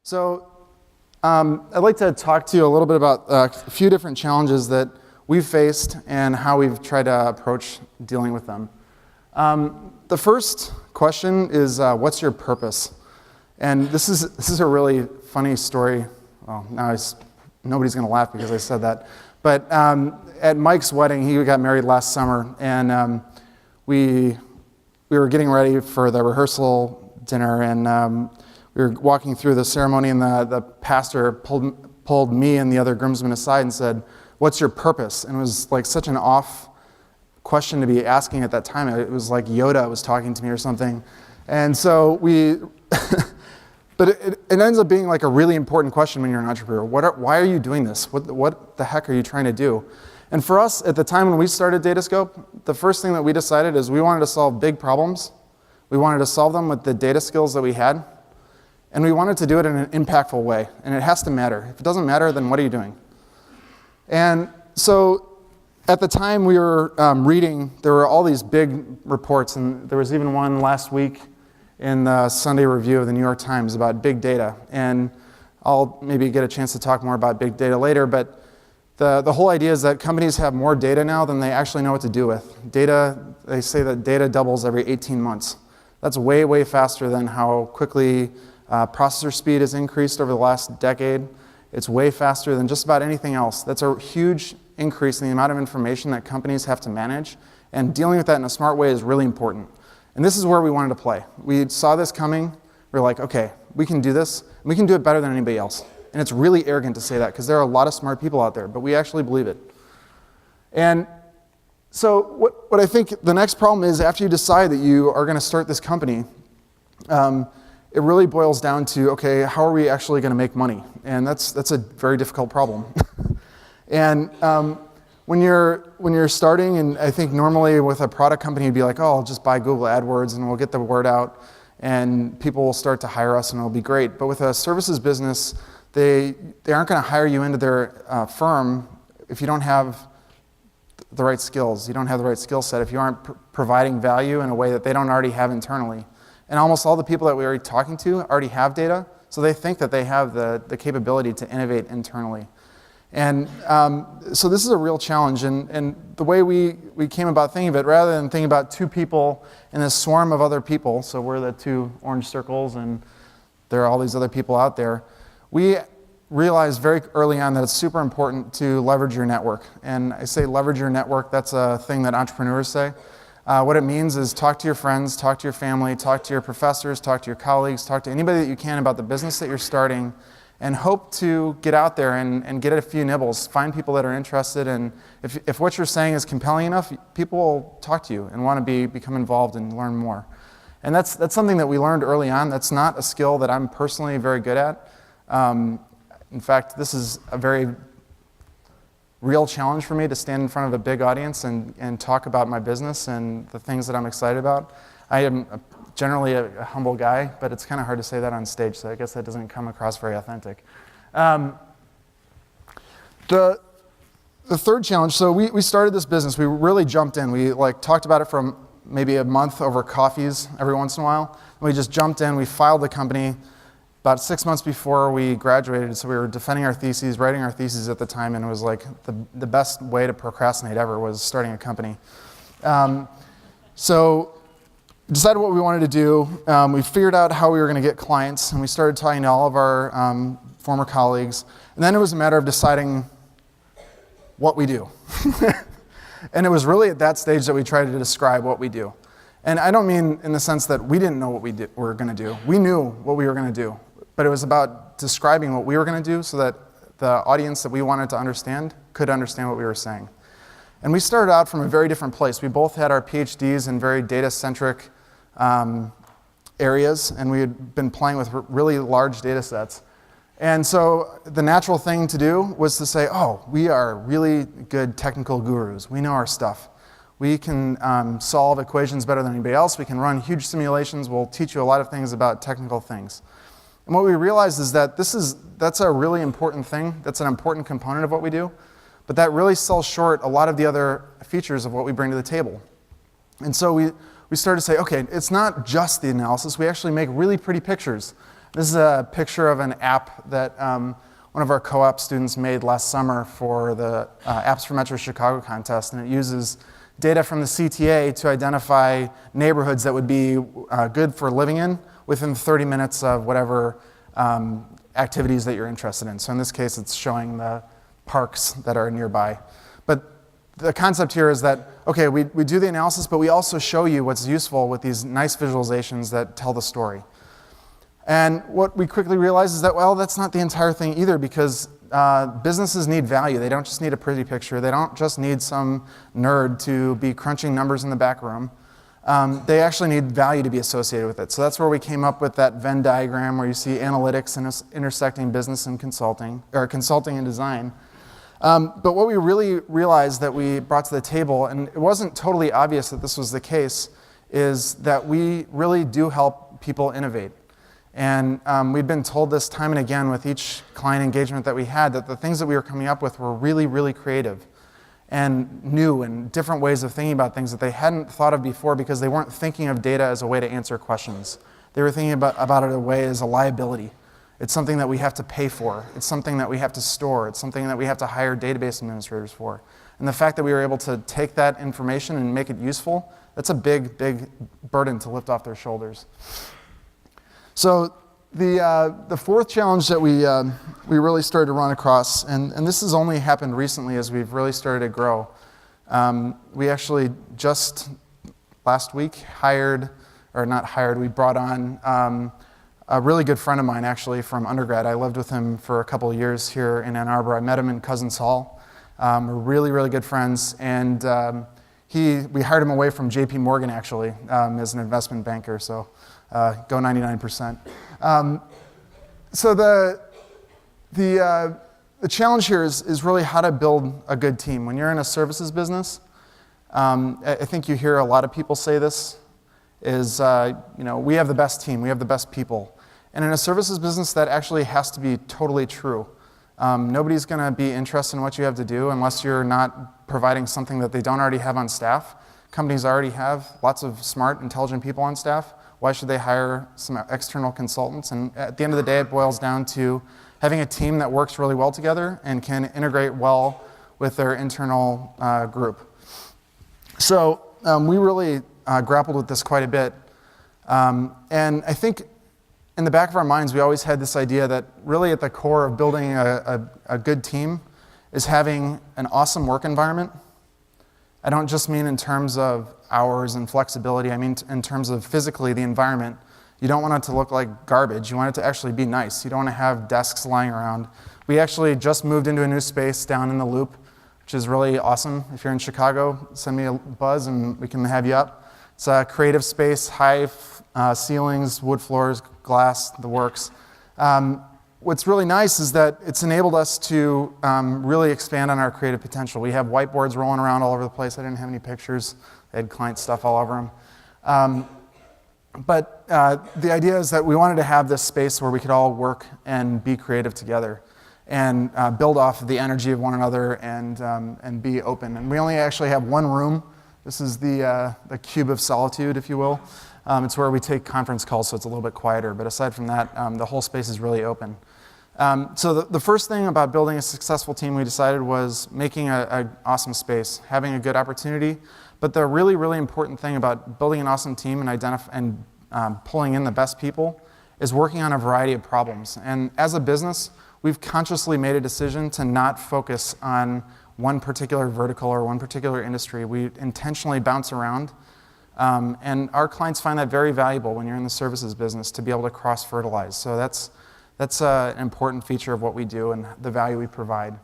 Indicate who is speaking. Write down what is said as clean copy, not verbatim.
Speaker 1: So I'd like to talk to you a little bit about a few different challenges that we've faced and how we've tried to approach dealing with them. The first question is, what's your purpose? And this is a really funny story. Well, now nobody's going to laugh because I said that. But at Mike's wedding, he got married last summer, and we were getting ready for the rehearsal dinner, and we were walking through the ceremony, and the pastor pulled me and the other groomsmen aside and said, "What's your purpose?" And it was like such an off question to be asking at that time. It was like Yoda was talking to me or something. And so but it ends up being like a really important question when you're an entrepreneur. Why are you doing this? What the heck are you trying to do? And for us, at the time when we started Datascope, the first thing that we decided is we wanted to solve big problems. We wanted to solve them with the data skills that we had. And we wanted to do it in an impactful way. And it has to matter. If it doesn't matter, then what are you doing? And so at the time we were reading, there were all these big reports. And there was even one last week in the Sunday Review of the New York Times about big data. And I'll maybe get a chance to talk more about big data later. But the whole idea is that companies have more data now than they actually know what to do with. Data, they say that data doubles every 18 months. That's way, way faster than how quickly processor speed has increased over the last decade. It's way faster than just about anything else. That's a huge increase in the amount of information that companies have to manage, and dealing with that in a smart way is really important. And this is where we wanted to play. We saw this coming. We were like, okay, we can do this, and we can do it better than anybody else. And it's really arrogant to say that, because there are a lot of smart people out there, but we actually believe it. And so what I think the next problem is, after you decide that you are going to start this company, it really boils down to, okay, how are we actually going to make money? And that's a very difficult problem. And when you're starting, and I think normally with a product company, you'd be like, oh, I'll just buy Google AdWords and we'll get the word out, and people will start to hire us and it'll be great. But with a services business, they aren't going to hire you into their firm if you don't have the right skills. You don't have the right skill set if you aren't providing value in a way that they don't already have internally. And almost all the people that we're already talking to already have data, so they think that they have the capability to innovate internally. And so this is a real challenge. And the way we came about thinking of it, rather than thinking about two people in a swarm of other people, so we're the two orange circles and there are all these other people out there, we realized very early on that it's super important to leverage your network. And I say leverage your network, that's a thing that entrepreneurs say. What it means is talk to your friends, talk to your family, talk to your professors, talk to your colleagues, talk to anybody that you can about the business that you're starting, and hope to get out there and get a few nibbles. Find people that are interested, and if what you're saying is compelling enough, people will talk to you and want to become involved and learn more. And that's something that we learned early on. That's not a skill that I'm personally very good at. In fact, this is a very real challenge for me to stand in front of a big audience and talk about my business and the things that I'm excited about. I am generally a humble guy, but it's kind of hard to say that on stage, so I guess that doesn't come across very authentic. The third challenge, so we started this business. We really jumped in. We talked about it for maybe a month over coffees every once in a while. We just jumped in. We filed the company about 6 months before we graduated, so we were defending our theses, writing our theses at the time, and it was like the best way to procrastinate ever was starting a company. So we decided what we wanted to do. We figured out how we were going to get clients, and we started talking to all of our former colleagues. And then it was a matter of deciding what we do. And it was really at that stage that we tried to describe what we do. And I don't mean in the sense that we didn't know what we were going to do. We knew what we were going to do. But it was about describing what we were going to do so that the audience that we wanted to understand could understand what we were saying. And we started out from a very different place. We both had our PhDs in very data-centric areas, and we had been playing with really large data sets. And so the natural thing to do was to say, oh, we are really good technical gurus. We know our stuff. We can solve equations better than anybody else. We can run huge simulations. We'll teach you a lot of things about technical things. And what we realized is that that's a really important thing. That's an important component of what we do. But that really sells short a lot of the other features of what we bring to the table. And so we started to say, okay, it's not just the analysis. We actually make really pretty pictures. This is a picture of an app that one of our co-op students made last summer for the Apps for Metro Chicago contest, and it uses data from the CTA to identify neighborhoods that would be good for living in within 30 minutes of whatever activities that you're interested in. So in this case, it's showing the parks that are nearby. But the concept here is that, okay, we do the analysis, but we also show you what's useful with these nice visualizations that tell the story. And what we quickly realized is that, well, that's not the entire thing either, because businesses need value. They don't just need a pretty picture. They don't just need some nerd to be crunching numbers in the back room. They actually need value to be associated with it. So that's where we came up with that Venn diagram where you see analytics and intersecting business and consulting, or consulting and design. But what we really realized that we brought to the table, and it wasn't totally obvious that this was the case, is that we really do help people innovate. And we've been told this time and again with each client engagement that we had, that the things that we were coming up with were really, really creative and new and different ways of thinking about things that they hadn't thought of before, because they weren't thinking of data as a way to answer questions. They were thinking about it a way as a liability. It's something that we have to pay for. It's something that we have to store. It's something that we have to hire database administrators for. And the fact that we were able to take that information and make it useful, that's a big, big burden to lift off their shoulders. So the fourth challenge that we really started to run across, and this has only happened recently as we've really started to grow. We actually just last week we brought on a really good friend of mine actually from undergrad. I lived with him for a couple of years here in Ann Arbor. I met him in Cousins Hall. We're really, really good friends, and we hired him away from JP Morgan actually as an investment banker, so go 99%. So the challenge here is really how to build a good team. When you're in a services business, I think you hear a lot of people say this, is we have the best team, we have the best people. And in a services business, that actually has to be totally true. Nobody's going to be interested in what you have to do unless you're not providing something that they don't already have on staff. Companies already have lots of smart, intelligent people on staff. Why should they hire some external consultants? And at the end of the day, it boils down to having a team that works really well together and can integrate well with their internal group. So we really grappled with this quite a bit. And I think in the back of our minds, we always had this idea that really at the core of building a good team is having an awesome work environment. I don't just mean in terms of hours and flexibility. I mean in terms of physically the environment. You don't want it to look like garbage. You want it to actually be nice. You don't want to have desks lying around. We actually just moved into a new space down in the Loop, which is really awesome. If you're in Chicago, send me a buzz and we can have you up. It's a creative space, high ceilings, wood floors, glass, the works. What's really nice is that it's enabled us to really expand on our creative potential. We have whiteboards rolling around all over the place. I didn't have any pictures. They had client stuff all over them. But the idea is that we wanted to have this space where we could all work and be creative together and build off of the energy of one another and be open. And we only actually have one room. This is the cube of solitude, if you will. It's where we take conference calls, so it's a little bit quieter. But aside from that, the whole space is really open. So the first thing about building a successful team we decided was making an awesome space, having a good opportunity. But the really, really important thing about building an awesome team and pulling in the best people is working on a variety of problems. And as a business, we've consciously made a decision to not focus on one particular vertical or one particular industry. We intentionally bounce around. And our clients find that very valuable when you're in the services business to be able to cross-fertilize. So that's an important feature of what we do and the value we provide.